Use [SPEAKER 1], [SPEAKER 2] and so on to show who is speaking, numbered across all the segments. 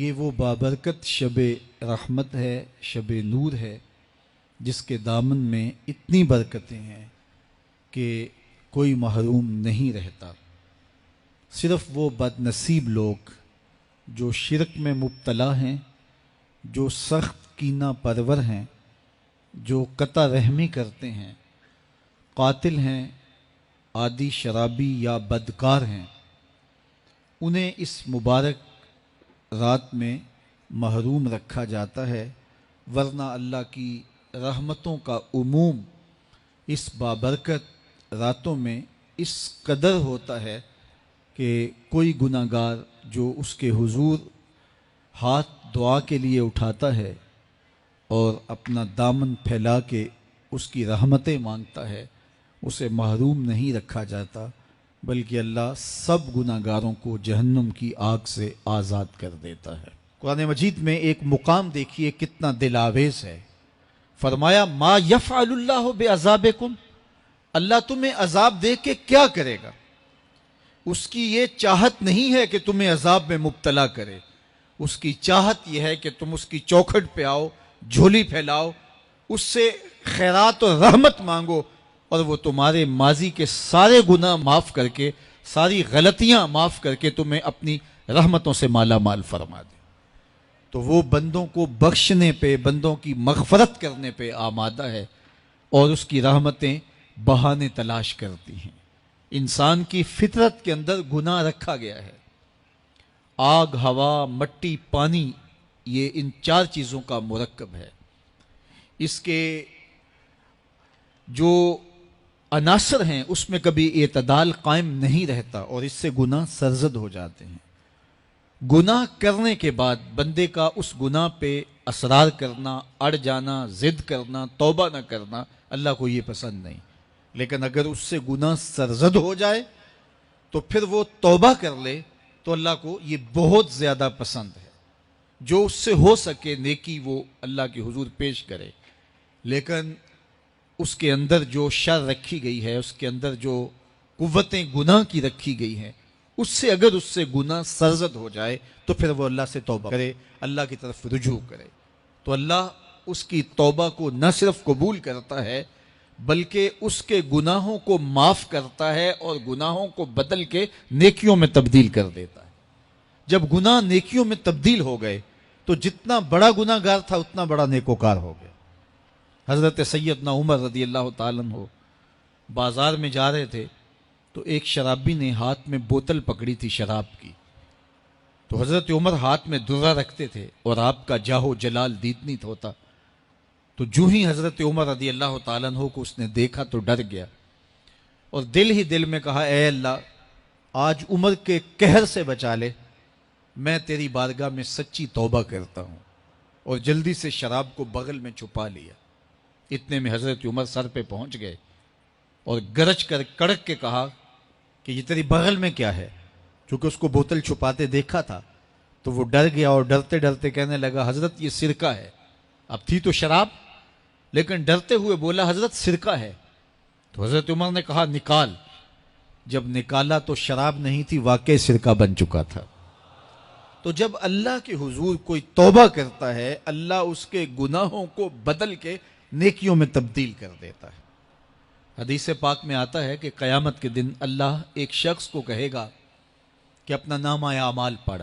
[SPEAKER 1] یہ وہ بابرکت شب رحمت ہے، شب نور ہے، جس کے دامن میں اتنی برکتیں ہیں کہ کوئی محروم نہیں رہتا۔ صرف وہ بد نصیب لوگ جو شرک میں مبتلا ہیں، جو سخت کینہ پرور ہیں، جو قطع رحمی کرتے ہیں، قاتل ہیں، عادی شرابی یا بدکار ہیں، انہیں اس مبارک رات میں محروم رکھا جاتا ہے، ورنہ اللہ کی رحمتوں کا عموم اس بابرکت راتوں میں اس قدر ہوتا ہے کہ کوئی گناہ گار جو اس کے حضور ہاتھ دعا کے لیے اٹھاتا ہے اور اپنا دامن پھیلا کے اس کی رحمتیں مانگتا ہے، اسے محروم نہیں رکھا جاتا، بلکہ اللہ سب گناہ گاروں کو جہنم کی آگ سے آزاد کر دیتا ہے۔ قرآن مجید میں ایک مقام دیکھیے کتنا دل آویز ہے۔ فرمایا ما یفعل اللہ بعذابکم، اللہ تمہیں عذاب دے کے کیا کرے گا؟ اس کی یہ چاہت نہیں ہے کہ تمہیں عذاب میں مبتلا کرے، اس کی چاہت یہ ہے کہ تم اس کی چوکھٹ پہ آؤ، جھولی پھیلاؤ، اس سے خیرات اور رحمت مانگو، اور وہ تمہارے ماضی کے سارے گناہ معاف کر کے، ساری غلطیاں معاف کر کے تمہیں اپنی رحمتوں سے مالا مال فرما دے۔ تو وہ بندوں کو بخشنے پہ، بندوں کی مغفرت کرنے پہ آمادہ ہے، اور اس کی رحمتیں بہانے تلاش کرتی ہیں۔ انسان کی فطرت کے اندر گناہ رکھا گیا ہے۔ آگ، ہوا، مٹی، پانی، یہ ان چار چیزوں کا مرکب ہے۔ اس کے جو عناصر ہیں اس میں کبھی اعتدال قائم نہیں رہتا، اور اس سے گناہ سرزد ہو جاتے ہیں۔ گناہ کرنے کے بعد بندے کا اس گناہ پہ اصرار کرنا، اڑ جانا، ضد کرنا، توبہ نہ کرنا اللہ کو یہ پسند نہیں۔ لیکن اگر اس سے گناہ سرزد ہو جائے تو پھر وہ توبہ کر لے تو اللہ کو یہ بہت زیادہ پسند ہے۔ جو اس سے ہو سکے نیکی وہ اللہ کے حضور پیش کرے، لیکن اس کے اندر جو شر رکھی گئی ہے، اس کے اندر جو قوتیں گناہ کی رکھی گئی ہیں، اس سے اگر اس سے گناہ سرزد ہو جائے تو پھر وہ اللہ سے توبہ کرے، اللہ کی طرف رجوع کرے، تو اللہ اس کی توبہ کو نہ صرف قبول کرتا ہے بلکہ اس کے گناہوں کو معاف کرتا ہے اور گناہوں کو بدل کے نیکیوں میں تبدیل کر دیتا ہے۔ جب گناہ نیکیوں میں تبدیل ہو گئے تو جتنا بڑا گناہ گار تھا اتنا بڑا نیکوکار ہو گیا۔ حضرت سیدنا عمر رضی اللہ تعالیٰ عنہ بازار میں جا رہے تھے تو ایک شرابی نے ہاتھ میں بوتل پکڑی تھی شراب کی، تو حضرت عمر ہاتھ میں درہ رکھتے تھے اور آپ کا جاہ و جلال دیدنیت ہوتا، تو جو ہی حضرت عمر رضی اللہ تعالیٰ عنہ کو اس نے دیکھا تو ڈر گیا، اور دل ہی دل میں کہا اے اللہ آج عمر کے قہر سے بچا لے، میں تیری بارگاہ میں سچی توبہ کرتا ہوں، اور جلدی سے شراب کو بغل میں چھپا لیا۔ اتنے میں حضرت عمر سر پہ پہنچ گئے اور گرج کر کڑک کے کہا کہ یہ تیری بغل میں کیا ہے؟ چونکہ اس کو بوتل چھپاتے دیکھا تھا تو وہ ڈر گیا اور ڈرتے ڈرتے کہنے لگا حضرت یہ سرکہ ہے۔ اب تھی تو شراب، لیکن ڈرتے ہوئے بولا حضرت سرکہ ہے۔ تو حضرت عمر نے کہا نکال۔ جب نکالا تو شراب نہیں تھی، واقعی سرکہ بن چکا تھا۔ تو جب اللہ کے حضور کوئی توبہ کرتا ہے اللہ اس کے گناہوں کو بدل کے نیکیوں میں تبدیل کر دیتا ہے۔ حدیث پاک میں آتا ہے کہ قیامت کے دن اللہ ایک شخص کو کہے گا کہ اپنا نامہ اعمال پڑھ،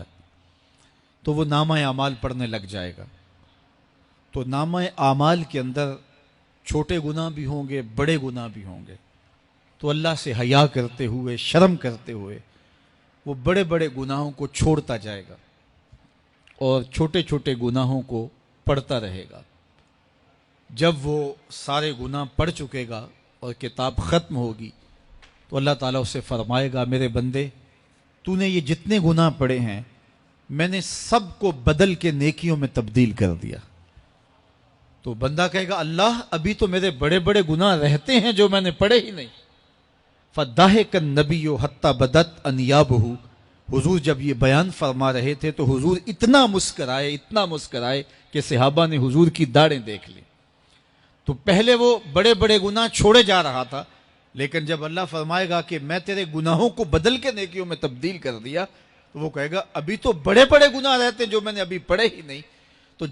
[SPEAKER 1] تو وہ نامہ اعمال پڑھنے لگ جائے گا، تو نامہ اعمال کے اندر چھوٹے گناہ بھی ہوں گے، بڑے گناہ بھی ہوں گے، تو اللہ سے حیا کرتے ہوئے، شرم کرتے ہوئے وہ بڑے بڑے گناہوں کو چھوڑتا جائے گا اور چھوٹے چھوٹے گناہوں کو پڑھتا رہے گا۔ جب وہ سارے گناہ پڑھ چکے گا اور کتاب ختم ہوگی تو اللہ تعالیٰ اسے فرمائے گا میرے بندے تو نے یہ جتنے گناہ پڑھے ہیں میں نے سب کو بدل کے نیکیوں میں تبدیل کر دیا۔ تو بندہ کہے گا اللہ ابھی تو میرے بڑے بڑے گناہ رہتے ہیں جو میں نے پڑھے ہی نہیں۔ فَضَحِكَ النَّبِيُّ حَتَّى بَدَتْ أَنْيَابُهُ، حضور جب یہ بیان فرما رہے تھے تو حضور اتنا مسکرائے کہ صحابہ نے حضور کی داڑھیں دیکھ لی۔ تو پہلے وہ بڑے بڑے گناہ چھوڑے جا رہا تھا، لیکن جب اللہ فرمائے گا کہ میں تیرے گناہوں کو بدل کے نیکیوں میں تبدیل کر دیا تو وہ کہے گا ابھی تو بڑے بڑے گناہ رہتے ہیں جو میں نے ابھی پڑھے ہی نہیں.